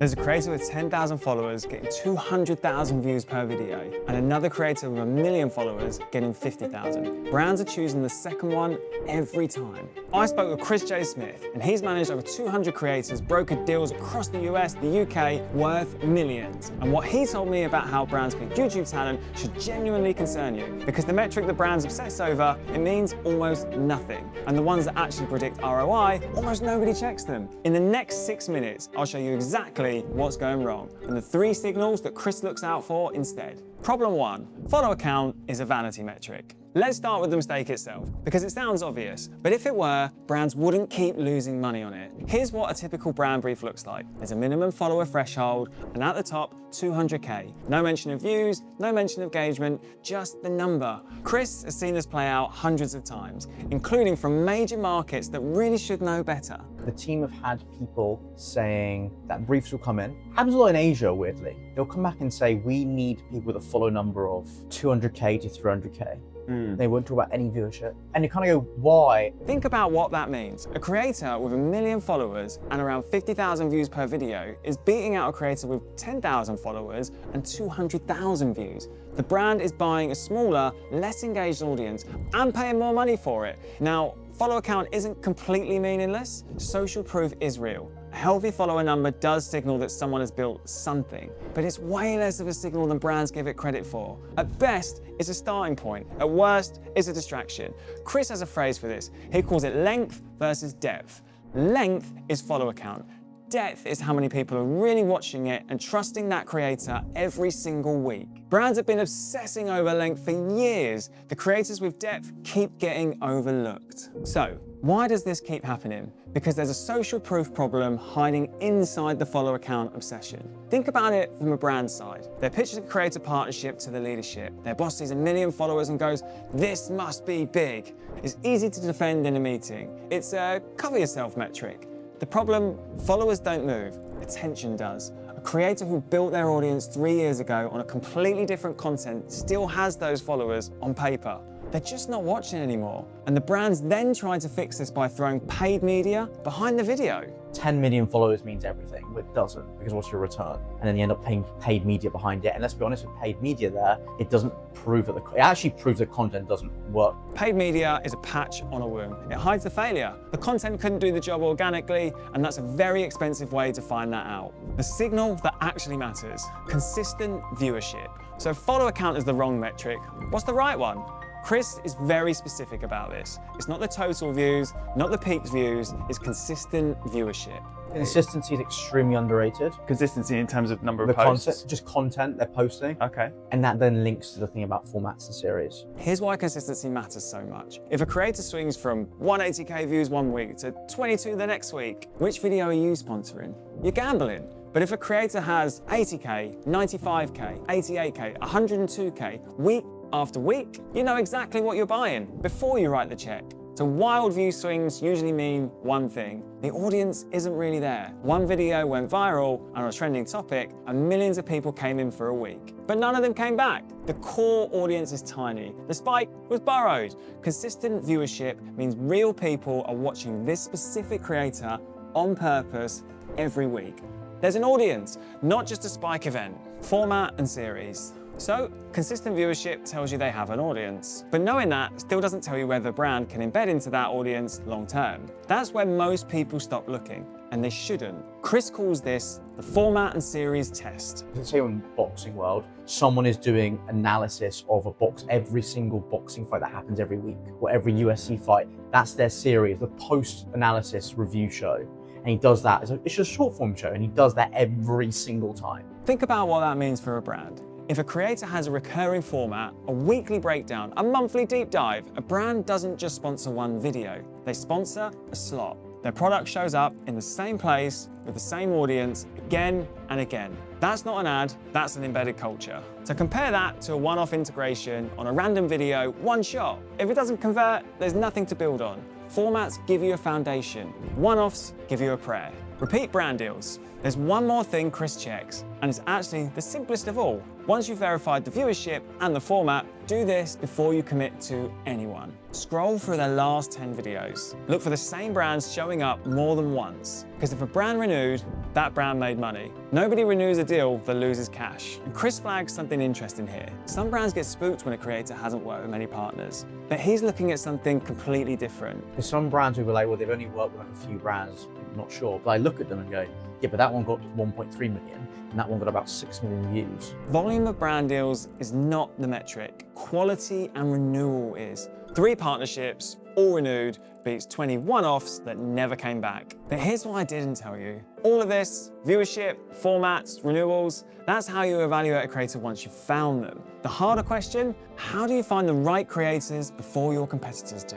There's a creator with 10,000 followers getting 200,000 views per video, and another creator with 1 million followers getting 50,000. Brands are choosing the second one every time. I spoke with Chris J. Smith, and he's managed over 200 creators, brokered deals across the US, the UK, worth millions. And what he told me about how brands pick YouTube talent should genuinely concern you, because the metric that brands obsess over, it means almost nothing. And the ones that actually predict ROI, almost nobody checks them. In the next 6 minutes, I'll show you exactly what's going wrong and the 3 signals that Chris looks out for instead. Problem 1, follower count is a vanity metric. Let's start with the mistake itself, because it sounds obvious, but if it were, brands wouldn't keep losing money on it. Here's what a typical brand brief looks like. There's a minimum follower threshold, and at the top, 200K. No mention of views, no mention of engagement, just the number. Chris has seen this play out hundreds of times, including from major markets that really should know better. The team have had people saying that briefs will come in. Happens a lot in Asia, weirdly. They'll come back and say, we need people with a follow number of 200K to 300K. They won't talk about any viewership. And you kind of go, why? Think about what that means. A creator with 1 million followers and around 50,000 views per video is beating out a creator with 10,000 followers and 200,000 views. The brand is buying a smaller, less engaged audience and paying more money for it. Now, follower count isn't completely meaningless. Social proof is real. A healthy follower number does signal that someone has built something, but it's way less of a signal than brands give it credit for. At best, it's a starting point. At worst, it's a distraction. Chris has a phrase for this. He calls it length versus depth. Length is follower count. Depth is how many people are really watching it and trusting that creator every single week. Brands have been obsessing over length for years. The creators with depth keep getting overlooked. So, why does this keep happening? Because there's a social proof problem hiding inside the follower count obsession. Think about it from a brand side. They're pitching a creator partnership to the leadership. Their boss sees 1 million followers and goes, this must be big. It's easy to defend in a meeting. It's a cover yourself metric. The problem, followers don't move, attention does. A creator who built their audience 3 years ago on a completely different content still has those followers on paper. They're just not watching anymore. And the brands then try to fix this by throwing paid media behind the video. 10 million followers means everything, but it doesn't, because what's your return? And then you end up paying paid media behind it. And let's be honest, with paid media there, it doesn't prove that it actually proves that content doesn't work. Paid media is a patch on a wound. It hides the failure. The content couldn't do the job organically, and that's a very expensive way to find that out. The signal that actually matters, consistent viewership. So follower count is the wrong metric. What's the right one? Chris is very specific about this. It's not the total views, not the peak views, it's consistent viewership. Consistency is extremely underrated. Consistency in terms of number of posts? Just content they're posting. Okay. And that then links to the thing about formats and series. Here's why consistency matters so much. If a creator swings from 180K views one week to 22 the next week, which video are you sponsoring? You're gambling. But if a creator has 80K, 95K, 88K, 102K, week after week, you know exactly what you're buying before you write the check. So wild view swings usually mean one thing. The audience isn't really there. One video went viral on a trending topic and millions of people came in for a week. But none of them came back. The core audience is tiny. The spike was borrowed. Consistent viewership means real people are watching this specific creator on purpose every week. There's an audience, not just a spike event. Format and series. So, consistent viewership tells you they have an audience. But knowing that still doesn't tell you whether the brand can embed into that audience long term. That's where most people stop looking, and they shouldn't. Chris calls this the format and series test. You can say in the boxing world, someone is doing analysis of every single boxing fight that happens every week, or every UFC fight. That's their series, the post-analysis review show. And he does that, it's just a short form show, and he does that every single time. Think about what that means for a brand. If a creator has a recurring format, a weekly breakdown, a monthly deep dive, a brand doesn't just sponsor one video, they sponsor a slot. Their product shows up in the same place with the same audience again and again. That's not an ad, that's an embedded culture. So compare that to a one-off integration on a random video, one shot. If it doesn't convert, there's nothing to build on. Formats give you a foundation. One-offs give you a prayer. Repeat brand deals. There's one more thing Chris checks, and it's actually the simplest of all. Once you've verified the viewership and the format, do this before you commit to anyone. Scroll through their last 10 videos. Look for the same brands showing up more than once. Because if a brand renewed, that brand made money. Nobody renews a deal that loses cash. And Chris flags something interesting here. Some brands get spooked when a creator hasn't worked with many partners, but he's looking at something completely different. There's some brands who were like, well, they've only worked with like a few brands, I'm not sure. But I look at them and go, yeah, but that one got 1.3 million and that one got about 6 million views. Volume of brand deals is not the metric. Quality and renewal is. 3 partnerships, all renewed, beats 20 one-offs that never came back. But here's what I didn't tell you. All of this, viewership, formats, renewals, that's how you evaluate a creator once you've found them. The harder question, how do you find the right creators before your competitors do?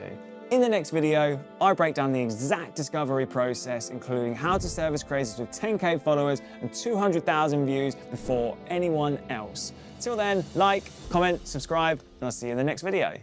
In the next video, I break down the exact discovery process, including how to service creators with 10K followers and 200,000 views before anyone else. Till then, like, comment, subscribe, and I'll see you in the next video.